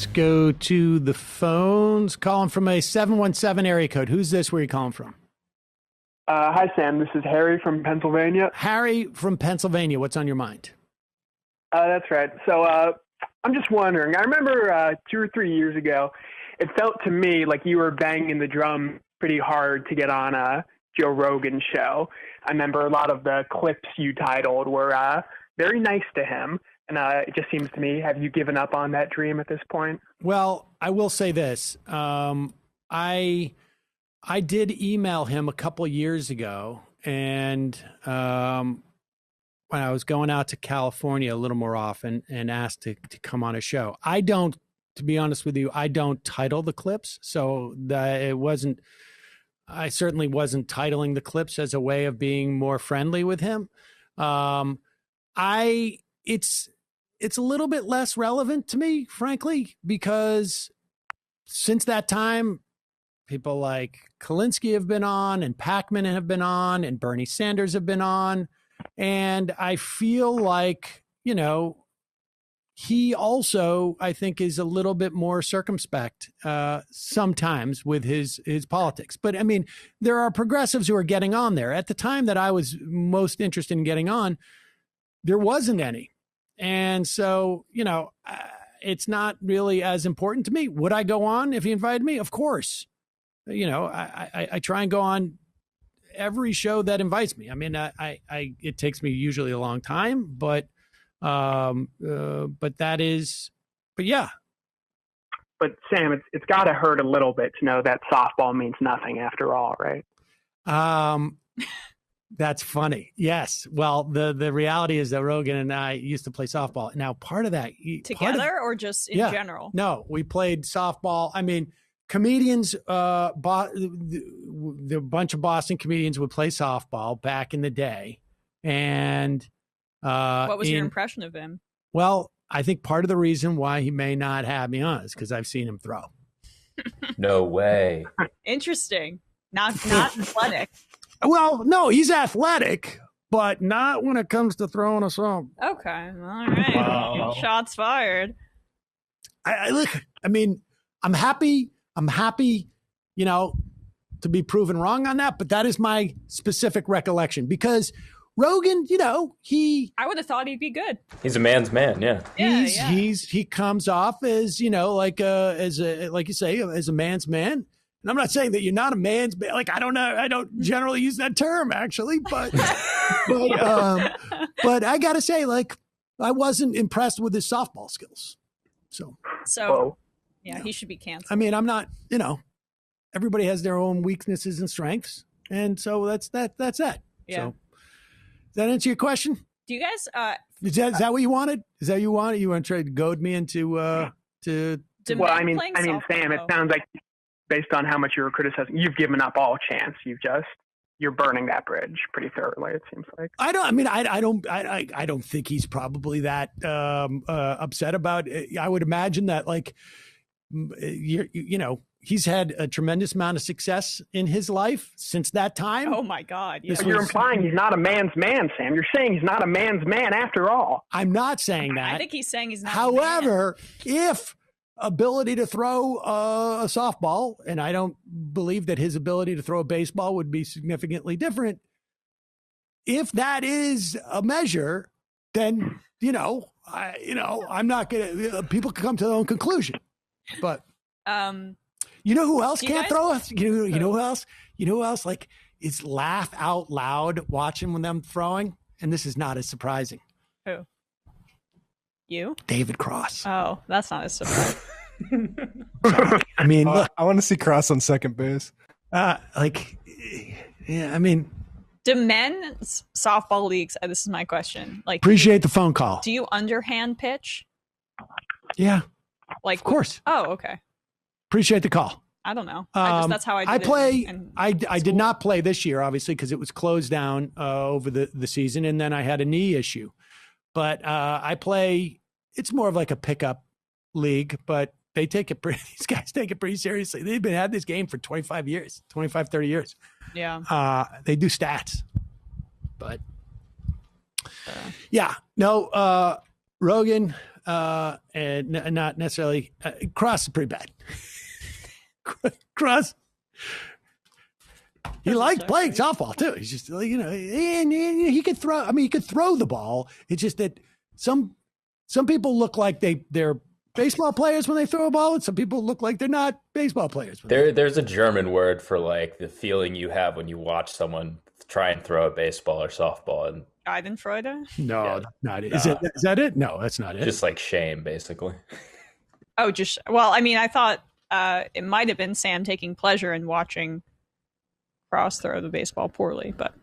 Let's go to the phones. Calling from a 717 area code. Who's this? Where are you calling from? Hi, Sam. This is Harry from Pennsylvania. Harry from Pennsylvania. What's on your mind? That's right. So I'm just wondering. I remember 2 or 3 years ago, it felt to me like you were banging the drum pretty hard to get on a Joe Rogan show. I remember a lot of the clips you titled were very nice to him. And it just seems to me, have you given up on that dream at this point? Well, I will say this. I did email him a couple years ago, and when I was going out to California a little more often and asked to come on a show. I don't, to be honest with you, I don't title the clips. So I certainly wasn't titling the clips as a way of being more friendly with him. It's a little bit less relevant to me, frankly, because since that time, people like Kalinsky have been on, and Pac-Man have been on, and Bernie Sanders have been on. And I feel like, he also, I think, is a little bit more circumspect sometimes with his politics. But I mean, there are progressives who are getting on there. At the time that I was most interested in getting on, there wasn't any. And so, it's not really as important to me. Would I go on if he invited me? Of course. I try and go on every show that invites me. I mean, it takes me usually a long time, but yeah. But Sam, it's got to hurt a little bit to know that softball means nothing after all, right? That's funny. Yes. Well, the reality is that Rogan and I used to play softball. Now, part of that together or just in general? No, we played softball. I mean, comedians, the bunch of Boston comedians would play softball back in the day. And what was your impression of him? Well, I think part of the reason why he may not have me on is because I've seen him throw. No way. Interesting. Not athletic. Well, no, he's athletic, but not when it comes to throwing a song. Okay. All right. Wow. Shots fired. I'm happy, to be proven wrong on that, but that is my specific recollection because Rogan, I would have thought he'd be good. He's a man's man, yeah. He comes off as, like you say, as a man's man. And I'm not saying that you're not a man's man. Like, I don't know. I don't generally use that term actually, but I gotta say, like, I wasn't impressed with his softball skills. So yeah, he should be canceled. I mean, I'm not, everybody has their own weaknesses and strengths. And so that's that. Yeah. So does that answer your question? Do you guys, is that what you wanted? Is that what you wanted? You want to try to goad me into, Well, I mean, Sam, it sounds like based on how much you were criticizing, you've given up all chance. You're burning that bridge pretty thoroughly, it seems like. I don't think he's probably that upset about it. I would imagine that, like, he's had a tremendous amount of success in his life since that time. Oh my God. Yeah. You're implying he's not a man's man, Sam. You're saying he's not a man's man after all. I'm not saying that. I think he's saying he's not. However, if ability to throw a softball, and I don't believe that his ability to throw a baseball would be significantly different. If that is a measure, then, I'm not going to, people can come to their own conclusion, but, you know who else can't throw us? You know who else? You know who else, like, is laugh out loud watching when them throwing? And this is not as surprising. Who? You? David Cross. Oh, that's not a surprise. I mean, look, I want to see Cross on second base. I mean, do men's softball leagues? This is my question. Like, appreciate the phone call. Do you underhand pitch? Yeah, like, of course. Oh, okay. Appreciate the call. I don't know. That's how I play. I did not play this year, obviously, because it was closed down over the season, and then I had a knee issue. But I play. It's more of like a pickup league, but these guys take it pretty seriously. They've had this game for 25 years, 25, 30 years. Yeah. They do stats, but yeah, no, Rogan, and not necessarily Cross is pretty bad. Cross. He likes playing softball too. He's just, and he could throw. I mean, he could throw the ball. It's just that some people look like they're baseball players when they throw a ball, and some people look like they're not baseball players. There's a German word for like the feeling you have when you watch someone try and throw a baseball or softball, and Schadenfreude? No, Yeah. not it. Is that it? No, that's not it. just like shame, basically. Oh, well, I mean, I thought it might have been Sam taking pleasure in watching Cross throw the baseball poorly, but